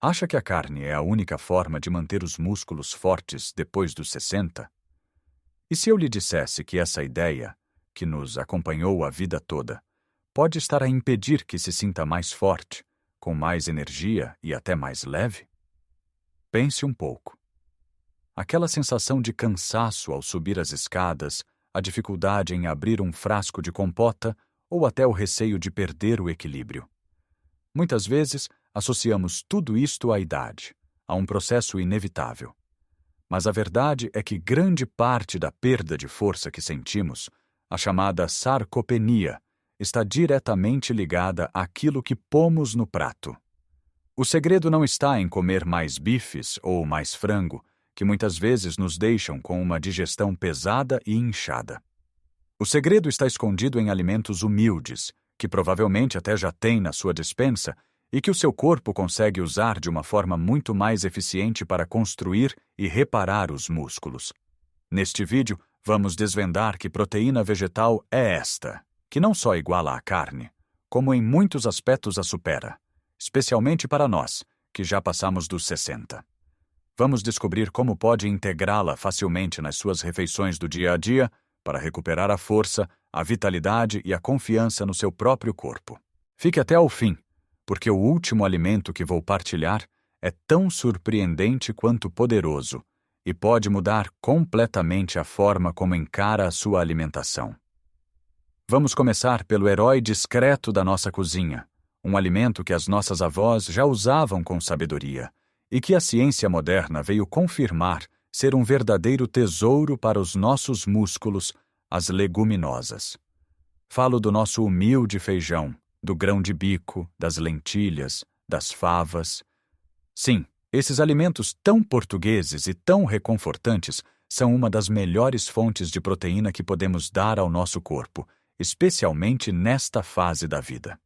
Acha que a carne é a única forma de manter os músculos fortes depois dos 60? E se eu lhe dissesse que essa ideia, que nos acompanhou a vida toda, pode estar a impedir que se sinta mais forte, com mais energia e até mais leve? Pense um pouco. Aquela sensação de cansaço ao subir as escadas, a dificuldade em abrir um frasco de compota ou até o receio de perder o equilíbrio. Muitas vezes, associamos tudo isto à idade, a um processo inevitável. Mas a verdade é que grande parte da perda de força que sentimos, a chamada sarcopenia, está diretamente ligada àquilo que pomos no prato. O segredo não está em comer mais bifes ou mais frango, que muitas vezes nos deixam com uma digestão pesada e inchada. O segredo está escondido em alimentos humildes, que provavelmente até já tem na sua despensa e que o seu corpo consegue usar de uma forma muito mais eficiente para construir e reparar os músculos. Neste vídeo, vamos desvendar que proteína vegetal é esta, que não só iguala à carne, como em muitos aspectos a supera, especialmente para nós, que já passamos dos 60. Vamos descobrir como pode integrá-la facilmente nas suas refeições do dia a dia para recuperar a força, a vitalidade e a confiança no seu próprio corpo. Fique até ao fim, porque o último alimento que vou partilhar é tão surpreendente quanto poderoso e pode mudar completamente a forma como encara a sua alimentação. Vamos começar pelo herói discreto da nossa cozinha, um alimento que as nossas avós já usavam com sabedoria e que a ciência moderna veio confirmar ser um verdadeiro tesouro para os nossos músculos, as leguminosas. Falo do nosso humilde feijão, do grão de bico, das lentilhas, das favas. Sim, esses alimentos tão portugueses e tão reconfortantes são uma das melhores fontes de proteína que podemos dar ao nosso corpo, especialmente nesta fase da vida.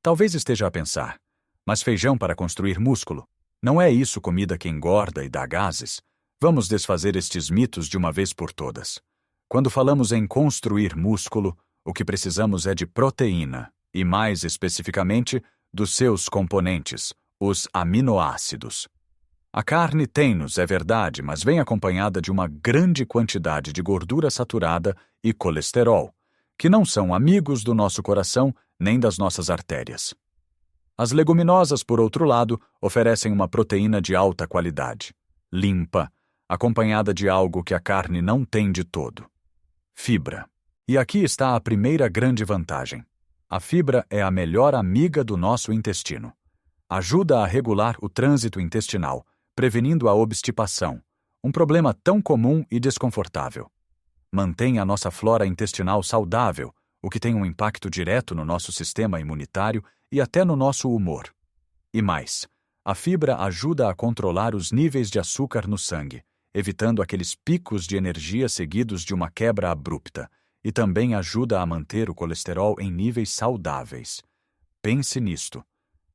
Talvez esteja a pensar, mas feijão para construir músculo? Não é isso comida que engorda e dá gases? Vamos desfazer estes mitos de uma vez por todas. Quando falamos em construir músculo, o que precisamos é de proteína, e mais especificamente, dos seus componentes, os aminoácidos. A carne tem-nos, é verdade, mas vem acompanhada de uma grande quantidade de gordura saturada e colesterol, que não são amigos do nosso coração nem das nossas artérias. As leguminosas, por outro lado, oferecem uma proteína de alta qualidade, limpa, acompanhada de algo que a carne não tem de todo: fibra. E aqui está a primeira grande vantagem. A fibra é a melhor amiga do nosso intestino. Ajuda a regular o trânsito intestinal, prevenindo a obstipação, um problema tão comum e desconfortável. Mantém a nossa flora intestinal saudável, o que tem um impacto direto no nosso sistema imunitário e até no nosso humor. E mais, a fibra ajuda a controlar os níveis de açúcar no sangue, evitando aqueles picos de energia seguidos de uma quebra abrupta, e também ajuda a manter o colesterol em níveis saudáveis. Pense nisto.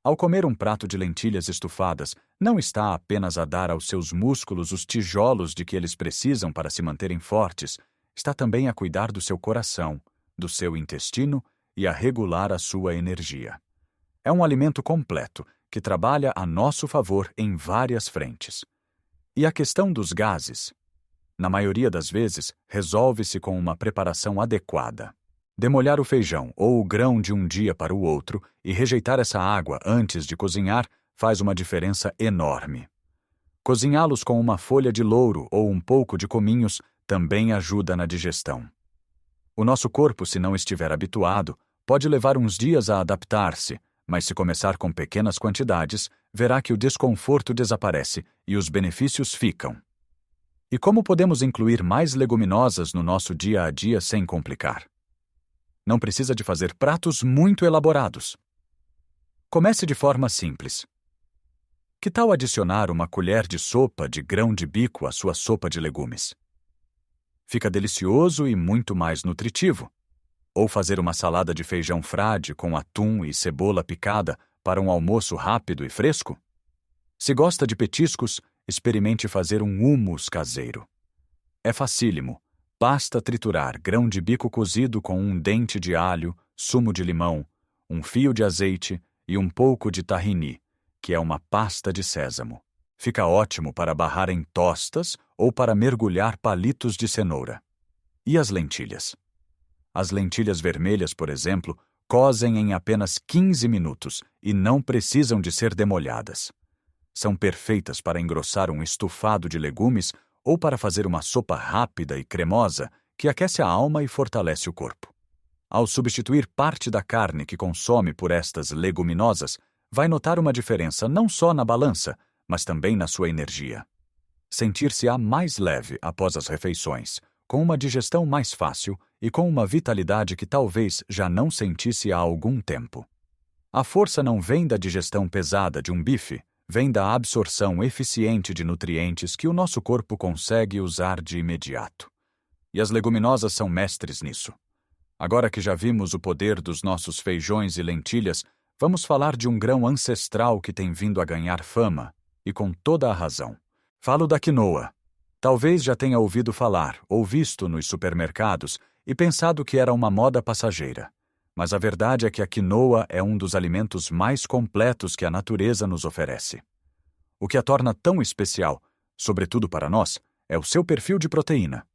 Ao comer um prato de lentilhas estufadas, não está apenas a dar aos seus músculos os tijolos de que eles precisam para se manterem fortes, está também a cuidar do seu coração, do seu intestino e a regular a sua energia. É um alimento completo, que trabalha a nosso favor em várias frentes. E a questão dos gases? Na maioria das vezes, resolve-se com uma preparação adequada. Demolhar o feijão ou o grão de um dia para o outro e rejeitar essa água antes de cozinhar faz uma diferença enorme. Cozinhá-los com uma folha de louro ou um pouco de cominhos também ajuda na digestão. O nosso corpo, se não estiver habituado, pode levar uns dias a adaptar-se, mas se começar com pequenas quantidades, verá que o desconforto desaparece e os benefícios ficam. E como podemos incluir mais leguminosas no nosso dia a dia sem complicar? Não precisa de fazer pratos muito elaborados. Comece de forma simples. Que tal adicionar uma colher de sopa de grão de bico à sua sopa de legumes? Fica delicioso e muito mais nutritivo. Ou fazer uma salada de feijão frade com atum e cebola picada para um almoço rápido e fresco? Se gosta de petiscos, experimente fazer um hummus caseiro. É facílimo. Basta triturar grão de bico cozido com um dente de alho, sumo de limão, um fio de azeite e um pouco de tahini, que é uma pasta de sésamo. Fica ótimo para barrar em tostas ou para mergulhar palitos de cenoura. E as lentilhas? As lentilhas vermelhas, por exemplo, cozem em apenas 15 minutos e não precisam de ser demolhadas. São perfeitas para engrossar um estufado de legumes ou para fazer uma sopa rápida e cremosa que aquece a alma e fortalece o corpo. Ao substituir parte da carne que consome por estas leguminosas, vai notar uma diferença não só na balança, mas também na sua energia. Sentir-se-á mais leve após as refeições, com uma digestão mais fácil e com uma vitalidade que talvez já não sentisse há algum tempo. A força não vem da digestão pesada de um bife, vem da absorção eficiente de nutrientes que o nosso corpo consegue usar de imediato. E as leguminosas são mestres nisso. Agora que já vimos o poder dos nossos feijões e lentilhas, vamos falar de um grão ancestral que tem vindo a ganhar fama, e com toda a razão. Falo da quinoa. Talvez já tenha ouvido falar ou visto nos supermercados e pensado que era uma moda passageira. Mas a verdade é que a quinoa é um dos alimentos mais completos que a natureza nos oferece. O que a torna tão especial, sobretudo para nós, é o seu perfil de proteína.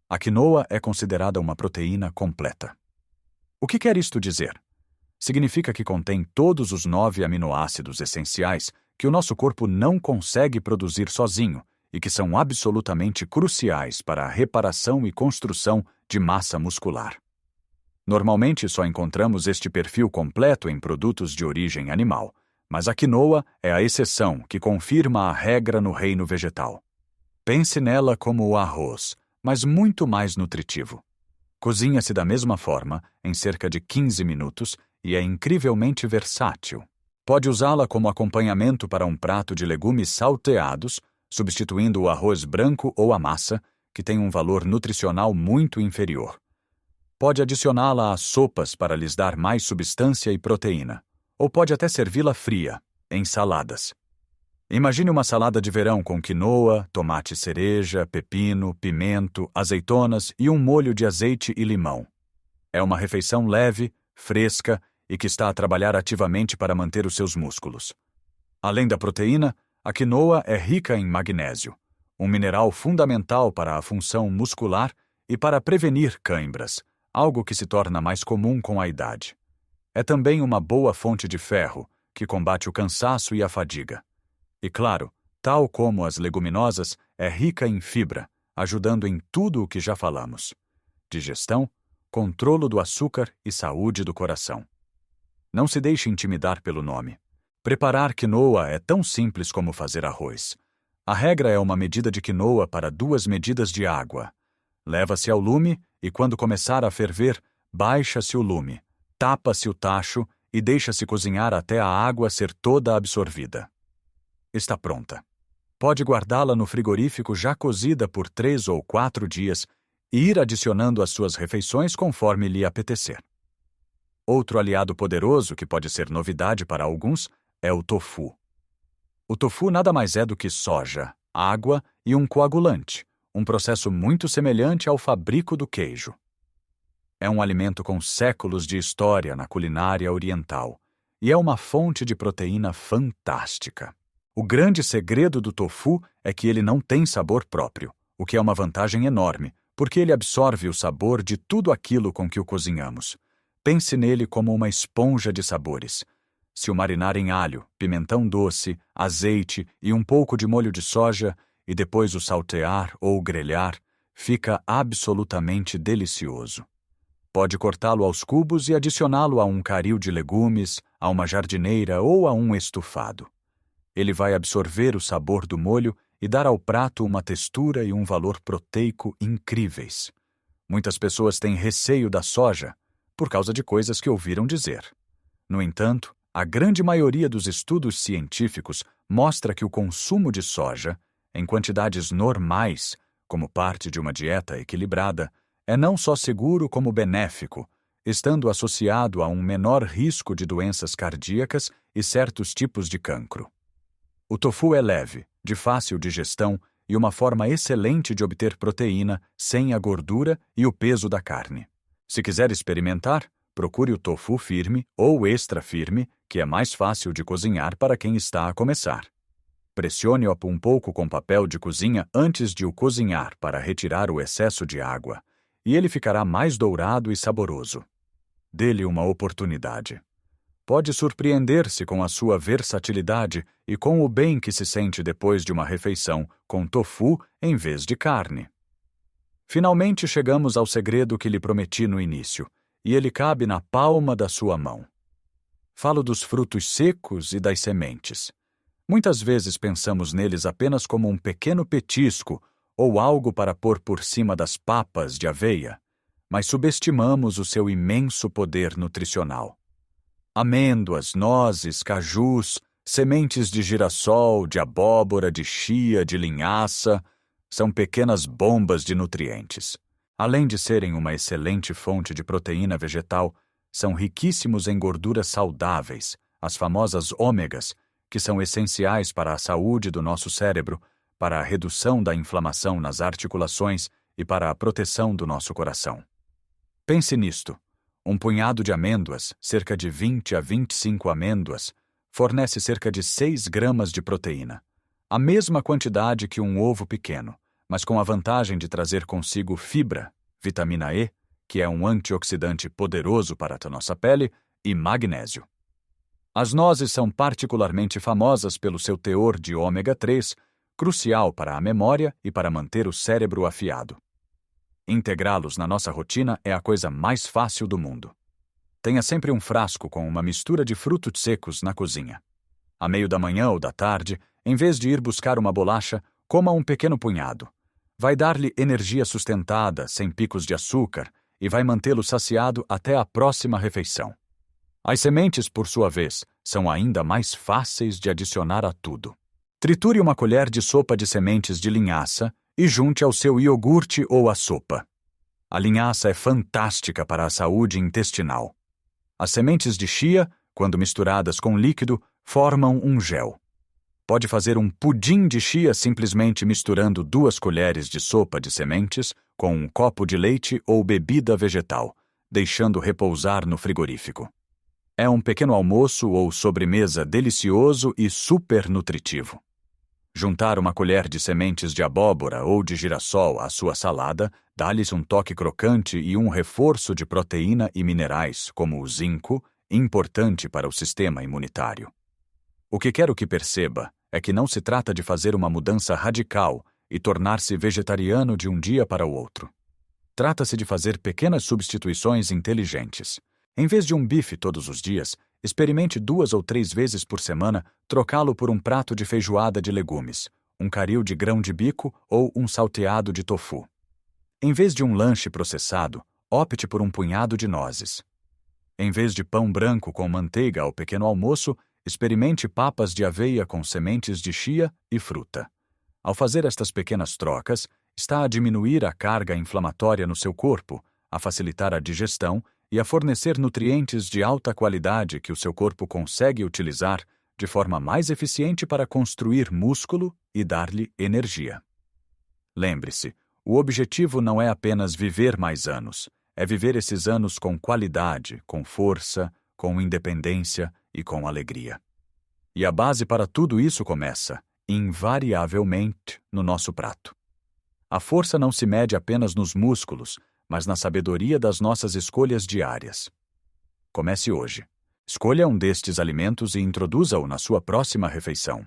A quinoa é considerada uma proteína completa. O que quer isto dizer? Significa que contém todos os 9 aminoácidos essenciais que o nosso corpo não consegue produzir sozinho e que são absolutamente cruciais para a reparação e construção de massa muscular. Normalmente só encontramos este perfil completo em produtos de origem animal, mas a quinoa é a exceção que confirma a regra no reino vegetal. Pense nela como o arroz, mas muito mais nutritivo. Cozinha-se da mesma forma, em cerca de 15 minutos, e é incrivelmente versátil. Pode usá-la como acompanhamento para um prato de legumes salteados, substituindo o arroz branco ou a massa, que tem um valor nutricional muito inferior. Pode adicioná-la a sopas para lhes dar mais substância e proteína, ou pode até servi-la fria, em saladas. Imagine uma salada de verão com quinoa, tomate cereja, pepino, pimento, azeitonas e um molho de azeite e limão. É uma refeição leve, fresca e que está a trabalhar ativamente para manter os seus músculos. Além da proteína, a quinoa é rica em magnésio, um mineral fundamental para a função muscular e para prevenir cãibras, algo que se torna mais comum com a idade. É também uma boa fonte de ferro, que combate o cansaço e a fadiga. E claro, tal como as leguminosas, é rica em fibra, ajudando em tudo o que já falamos: digestão, controlo do açúcar e saúde do coração. Não se deixe intimidar pelo nome. Preparar quinoa é tão simples como fazer arroz. A regra é uma medida de quinoa para 2 medidas de água. Leva-se ao lume e, quando começar a ferver, baixa-se o lume, tapa-se o tacho e deixa-se cozinhar até a água ser toda absorvida. Está pronta. Pode guardá-la no frigorífico já cozida por 3 ou 4 dias e ir adicionando às suas refeições conforme lhe apetecer. Outro aliado poderoso, que pode ser novidade para alguns, é o tofu. O tofu nada mais é do que soja, água e um coagulante, um processo muito semelhante ao fabrico do queijo. É um alimento com séculos de história na culinária oriental e é uma fonte de proteína fantástica. O grande segredo do tofu é que ele não tem sabor próprio, o que é uma vantagem enorme, porque ele absorve o sabor de tudo aquilo com que o cozinhamos. Pense nele como uma esponja de sabores. Se o marinar em alho, pimentão doce, azeite e um pouco de molho de soja, e depois o saltear ou grelhar, fica absolutamente delicioso. Pode cortá-lo aos cubos e adicioná-lo a um caril de legumes, a uma jardineira ou a um estufado. Ele vai absorver o sabor do molho e dar ao prato uma textura e um valor proteico incríveis. Muitas pessoas têm receio da soja, por causa de coisas que ouviram dizer. No entanto, a grande maioria dos estudos científicos mostra que o consumo de soja, em quantidades normais, como parte de uma dieta equilibrada, é não só seguro como benéfico, estando associado a um menor risco de doenças cardíacas e certos tipos de cancro. O tofu é leve, de fácil digestão e uma forma excelente de obter proteína sem a gordura e o peso da carne. Se quiser experimentar, procure o tofu firme ou extra firme, que é mais fácil de cozinhar para quem está a começar. Pressione-o um pouco com papel de cozinha antes de o cozinhar para retirar o excesso de água, e ele ficará mais dourado e saboroso. Dê-lhe uma oportunidade. Pode surpreender-se com a sua versatilidade e com o bem que se sente depois de uma refeição com tofu em vez de carne. Finalmente chegamos ao segredo que lhe prometi no início, e ele cabe na palma da sua mão. Falo dos frutos secos e das sementes. Muitas vezes pensamos neles apenas como um pequeno petisco ou algo para pôr por cima das papas de aveia, mas subestimamos o seu imenso poder nutricional. Amêndoas, nozes, cajus, sementes de girassol, de abóbora, de chia, de linhaça, são pequenas bombas de nutrientes. Além de serem uma excelente fonte de proteína vegetal, são riquíssimos em gorduras saudáveis, as famosas ômegas, que são essenciais para a saúde do nosso cérebro, para a redução da inflamação nas articulações e para a proteção do nosso coração. Pense nisto. Um punhado de amêndoas, cerca de 20 a 25 amêndoas, fornece cerca de 6 gramas de proteína, a mesma quantidade que um ovo pequeno, mas com a vantagem de trazer consigo fibra, vitamina E, que é um antioxidante poderoso para a nossa pele, e magnésio. As nozes são particularmente famosas pelo seu teor de ômega 3, crucial para a memória e para manter o cérebro afiado. Integrá-los na nossa rotina é a coisa mais fácil do mundo. Tenha sempre um frasco com uma mistura de frutos secos na cozinha. A meio da manhã ou da tarde, em vez de ir buscar uma bolacha, coma um pequeno punhado. Vai dar-lhe energia sustentada, sem picos de açúcar, e vai mantê-lo saciado até a próxima refeição. As sementes, por sua vez, são ainda mais fáceis de adicionar a tudo. Triture uma colher de sopa de sementes de linhaça e junte ao seu iogurte ou à sopa. A linhaça é fantástica para a saúde intestinal. As sementes de chia, quando misturadas com líquido, formam um gel. Pode fazer um pudim de chia simplesmente misturando 2 colheres de sopa de sementes com um copo de leite ou bebida vegetal, deixando repousar no frigorífico. É um pequeno almoço ou sobremesa delicioso e super nutritivo. Juntar uma colher de sementes de abóbora ou de girassol à sua salada dá-lhes um toque crocante e um reforço de proteína e minerais, como o zinco, importante para o sistema imunitário. O que quero que perceba é que não se trata de fazer uma mudança radical e tornar-se vegetariano de um dia para o outro. Trata-se de fazer pequenas substituições inteligentes. Em vez de um bife todos os dias, experimente 2 ou 3 vezes por semana trocá-lo por um prato de feijoada de legumes, um caril de grão de bico ou um salteado de tofu. Em vez de um lanche processado, opte por um punhado de nozes. Em vez de pão branco com manteiga ao pequeno almoço, experimente papas de aveia com sementes de chia e fruta. Ao fazer estas pequenas trocas, está a diminuir a carga inflamatória no seu corpo, a facilitar a digestão e a fornecer nutrientes de alta qualidade que o seu corpo consegue utilizar de forma mais eficiente para construir músculo e dar-lhe energia. Lembre-se, o objetivo não é apenas viver mais anos, é viver esses anos com qualidade, com força, com independência e com alegria. E a base para tudo isso começa, invariavelmente, no nosso prato. A força não se mede apenas nos músculos, mas na sabedoria das nossas escolhas diárias. Comece hoje. Escolha um destes alimentos e introduza-o na sua próxima refeição.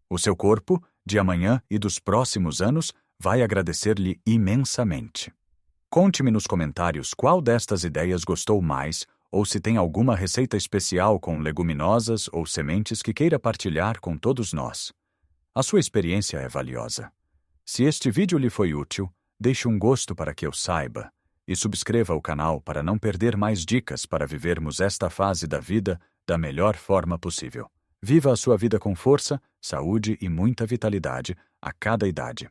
O seu corpo, de amanhã e dos próximos anos, vai agradecer-lhe imensamente. Conte-me nos comentários qual destas ideias gostou mais ou se tem alguma receita especial com leguminosas ou sementes que queira partilhar com todos nós. A sua experiência é valiosa. Se este vídeo lhe foi útil, deixe um gosto para que eu saiba e subscreva o canal para não perder mais dicas para vivermos esta fase da vida da melhor forma possível. Viva a sua vida com força, saúde e muita vitalidade a cada idade.